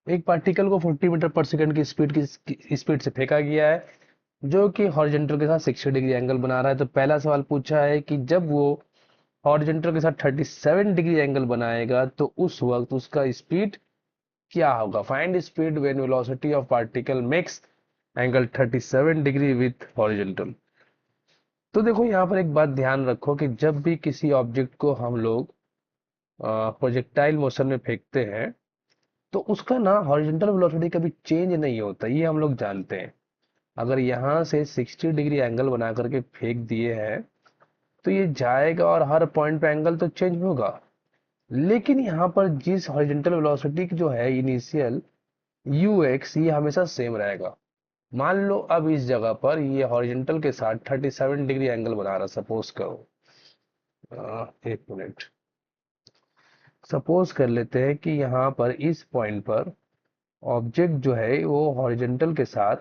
एक पार्टिकल को 40 मीटर पर सेकंड की स्पीड से फेंका गया है, जो कि हॉरिजॉन्टल के साथ 60 डिग्री एंगल बना रहा है। तो पहला सवाल पूछा है कि जब वो हॉरिजॉन्टल के साथ 37 डिग्री एंगल बनाएगा तो उस वक्त उसका स्पीड क्या होगा। Find speed when velocity of particle makes angle 37 degree with horizontal. तो देखो यहाँ पर एक बात ध्यान रखो कि जब भी किसी ऑब्जेक्ट को हम लोग प्रोजेक्टाइल मोशन में फेंकते हैं तो उसका ना हॉरिजॉन्टल वेलोसिटी कभी चेंज नहीं होता, ये हम लोग जानते हैं। अगर यहाँ से 60 डिग्री एंगल बना करके फेंक दिए हैं तो ये जाएगा और हर पॉइंट पे एंगल तो चेंज होगा, लेकिन यहाँ पर जिस हॉरिजॉन्टल वेलोसिटी जो है इनिशियल यू एक्स, ये हमेशा सेम रहेगा। मान लो अब इस जगह पर ये हॉरिजॉन्टल के साथ 37 डिग्री एंगल बना रहा, सपोज करो। एक मिनट, सपोज कर लेते हैं कि यहाँ पर इस पॉइंट पर ऑब्जेक्ट जो है वो हॉरिजॉन्टल के साथ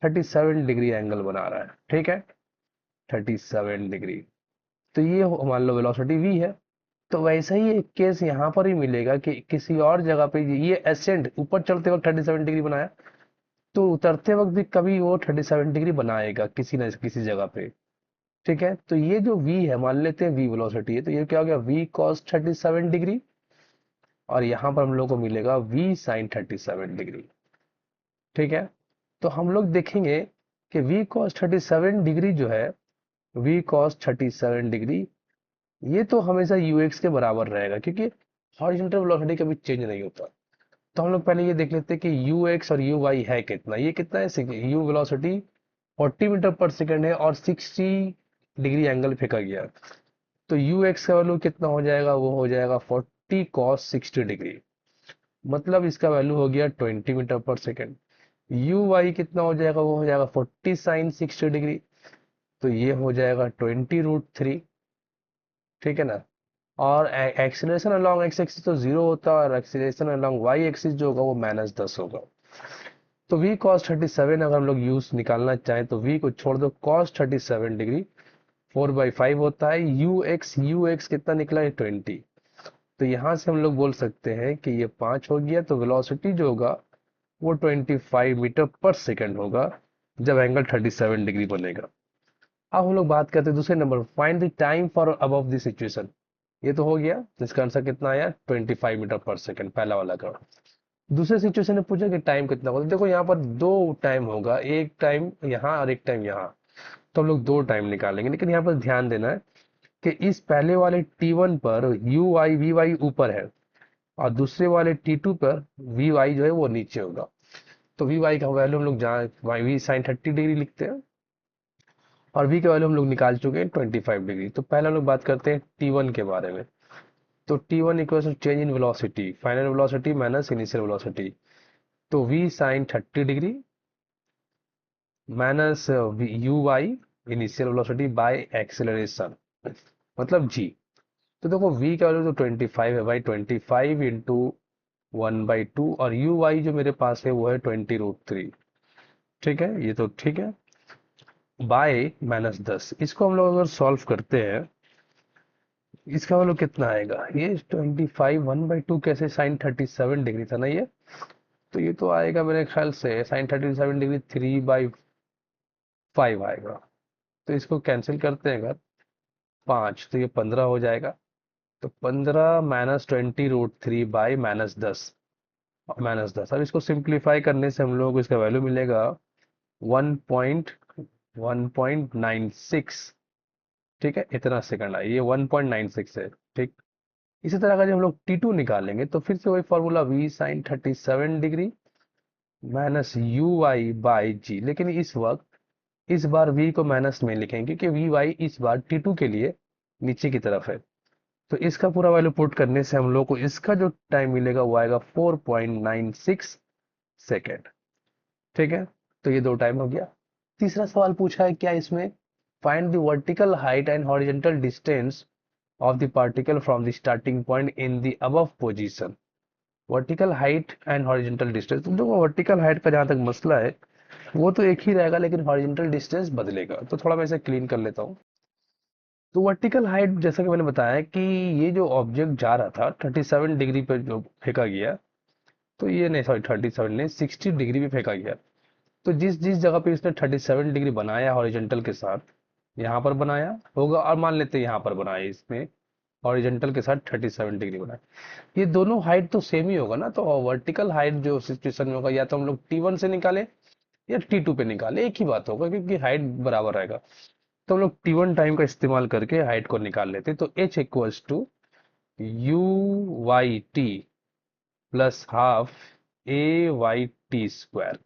37 डिग्री एंगल बना रहा है, ठीक है, 37 डिग्री। तो ये मान लो वेलोसिटी v है। तो वैसा ही एक केस यहाँ पर ही मिलेगा कि किसी और जगह पे ये एसेंट ऊपर चढ़ते वक्त 37 डिग्री बनाया, तो उतरते वक्त भी कभी वो 37 डिग्री बनाएगा किसी न किसी जगह पे। ठीक है, तो ये जो v है, मान लेते हैं v वेलोसिटी है, तो ये क्या हो गया, v cos 37 डिग्री, और यहाँ पर हम लोग को मिलेगा v sin 37 डिग्री। ठीक है, तो हम लोग देखेंगे कि v cos 37 डिग्री जो है, v cos 37 डिग्री, ये तो हमेशा ux के बराबर रहेगा, क्योंकि हॉरिजॉन्टल वेलोसिटी कभी चेंज नहीं होता। तो हम लोग पहले ये देख लेते हैं कि ux और uy है कितना। ये कितना है, u वेलोसिटी 40 मीटर पर सेकंड है और 60 डिग्री एंगल फेंका गया। तो ux का वैल्यू कितना हो जाएगा, वो हो जाएगा 40 cos 60 डिग्री, मतलब इसका वैल्यू हो गया 20 मीटर पर सेकंड। uy कितना हो जाएगा, वो हो जाएगा 40 साइन 60 डिग्री, तो ये हो जाएगा 20√3। ठीक है ना। और एक्सीलरेशन अलोंग एक्स एक्सिस तो जीरो होता है, और एक्सीलरेशन अलोंग वाई एक्सिस जो होगा वो -10 होगा। तो v cos 37 अगर हम लोग यूज निकालना चाहें तो v को छोड़ दो, cos 37 डिग्री 4/5 होता है। ux कितना निकला है, 20। तो यहाँ से हम लोग बोल सकते हैं कि ये 5 हो गया, तो वेलोसिटी जो होगा वो 25 मीटर पर सेकंड होगा जब एंगल 37 डिग्री बनेगा। अब हम लोग बात करते हैं दूसरे number, find the time for above this situation. ये तो हो गया, तो इसका आंसर कितना आया, 25 मीटर पर सेकंड, पहला वाला का। दूसरे सिचुएशन में पूछा कि टाइम कितना होगा, तो देखो यहाँ पर दो टाइम होगा, एक टाइम यहाँ और एक टाइम यहाँ। तो हम लोग दो टाइम निकालेंगे, लेकिन यहाँ पर ध्यान देना है कि इस पहले वाले T1 पर यू वाई वी वाई ऊपर है, और दूसरे वाले T2 पर वी वाई जो है वो नीचे होगा। तो वी वाई का वैल्यू हम लोग जहाँ वी साइन 30 डिग्री लिखते हैं, और v का वैल्यू हम लोग निकाल चुके हैं 25 डिग्री। तो पहले हम लोग बात करते हैं T1 के बारे में। तो T1 equals to change in velocity, final velocity minus initial velocity. तो v sine 30 degree minus u y initial velocity by acceleration, मतलब g। तो देखो v का वैल्यू तो 25 है भाई, 25 इंटू 1/2, और यू वाई जो मेरे पास है वो है 20√3। ठीक है, ये तो ठीक है, बाय -10। इसको हम लोग अगर सॉल्व करते हैं, इसका वैल्यू कितना आएगा, ये 25 1/2 कैसे, साइन 37 डिग्री था ना ये, तो ये तो आएगा मेरे ख्याल से साइन 37 डिग्री 3/5 आएगा। तो इसको कैंसिल करते हैं अगर, 5 तो ये 15 हो जाएगा। तो 15 -20√3 बाई -10, -10। अब इसको सिंप्लीफाई करने से हम लोग को इसका वैल्यू मिलेगा 1.96। ठीक है, इतना सेकंड है, ये 1.96 है। ठीक, इसी तरह का जब हम लोग T2 निकालेंगे तो फिर से वही formula v sine 37 degree minus u y by g, लेकिन इस वक्त इस बार v को माइनस में लिखेंगे क्योंकि वी वाई इस बार T2 के लिए नीचे की तरफ है। तो इसका पूरा वैल्यू पुट करने से हम लोग को इसका जो टाइम मिलेगा वो आएगा 4.96 सेकेंड। ठीक है, तो ये दो टाइम हो गया। तीसरा सवाल पूछा है क्या इसमें, find the vertical height and horizontal distance of the particle from the starting point in the above position। Vertical height and horizontal distance, तो जो वर्टिकल हाइट का जहां तक मसला है वो तो एक ही रहेगा, लेकिन हॉरिजॉन्टल डिस्टेंस बदलेगा। तो थोड़ा मैं इसे क्लीन कर लेता हूँ। तो वर्टिकल हाइट जैसा कि मैंने बताया कि ये जो ऑब्जेक्ट जा रहा था 37 डिग्री पर जो फेंका गया, तो ये नहीं, सॉरी 37 नहीं, 60 डिग्री भी फेंका गया। तो जिस जिस जगह पे इसने 37 डिग्री बनाया हॉरिजॉन्टल के साथ, यहाँ पर बनाया होगा, और मान लेते हैं यहाँ पर बनाया इसमें हॉरिजॉन्टल के साथ 37 डिग्री बनाया, ये दोनों हाइट तो सेम ही होगा ना। तो वर्टिकल हाइट जो सिचुएशन में होगा, या तो हम लोग T1 से निकाले या T2 पे निकाले, एक ही बात होगा क्योंकि हाइट बराबर रहेगा। तो हम लोग T1 टाइम का इस्तेमाल करके हाइट को निकाल लेते हैं। तो H equals to u y t plus half a y t square.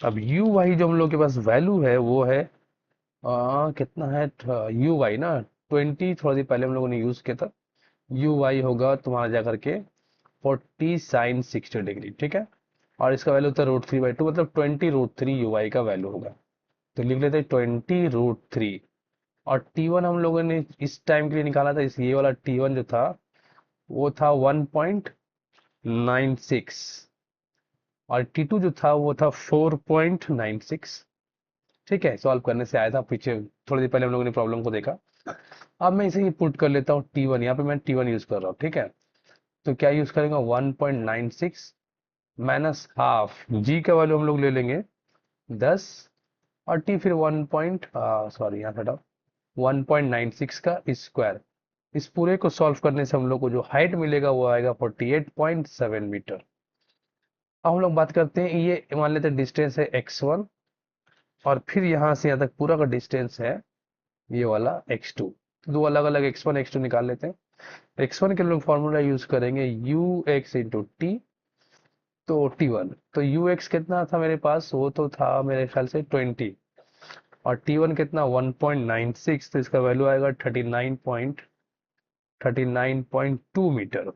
अब यू वाई जो हम लोग के पास वैल्यू है वो है कितना है, यू वाई ना 20, थोड़ा देर पहले हम लोगों ने यूज किया था। यू वाई होगा तुम्हारा जा करके 40 sin 60 डिग्री, ठीक है। और इसका वैल्यू होता है √3/2, मतलब 20√3 यू वाई का वैल्यू होगा। तो लिख लेते हैं 20√3। और T1 हम लोगों ने इस टाइम के लिए निकाला था, इस ये वाला T1 जो था वो था 1.96, और T2 जो था वो था 4.96। ठीक है, सॉल्व करने से आया था पीछे, थोड़ी देर पहले हम लोगों ने प्रॉब्लम को देखा। अब मैं इसे ही पुट कर लेता हूँ T1, यहाँ पे मैं T1 यूज कर रहा हूँ, ठीक है। तो क्या यूज करेंगे, 1.96 माइनस हाफ, जी का वैल्यू हम लोग ले लेंगे 10, और टी फिर 1.96 का स्क्वायर। इस पूरे को सॉल्व करने से हम लोग को जो हाइट मिलेगा वो आएगा 48.7 मीटर। अब हम लोग बात करते हैं, ये मान लेते हैं डिस्टेंस है x1, और फिर यहाँ से यहाँ तक पूरा का डिस्टेंस है ये वाला x2। दो अलग अलग x1 x2 निकाल लेते हैं। x1 के लिए फॉर्मूला यूज करेंगे ux इंटू टी, तो T1, तो ux कितना था मेरे पास, वो तो था मेरे ख्याल से 20, और T1 कितना 1.96, तो इसका वैल्यू आएगा 39.2 मीटर।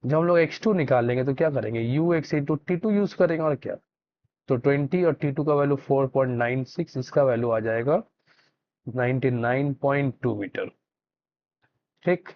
जब हम लोग x2 निकालेंगे तो क्या करेंगे, ux इंटू T2 यूज करेंगे, और क्या, तो 20 और T2 का वैल्यू 4.96, इसका वैल्यू आ जाएगा 99.2 मीटर। ठीक,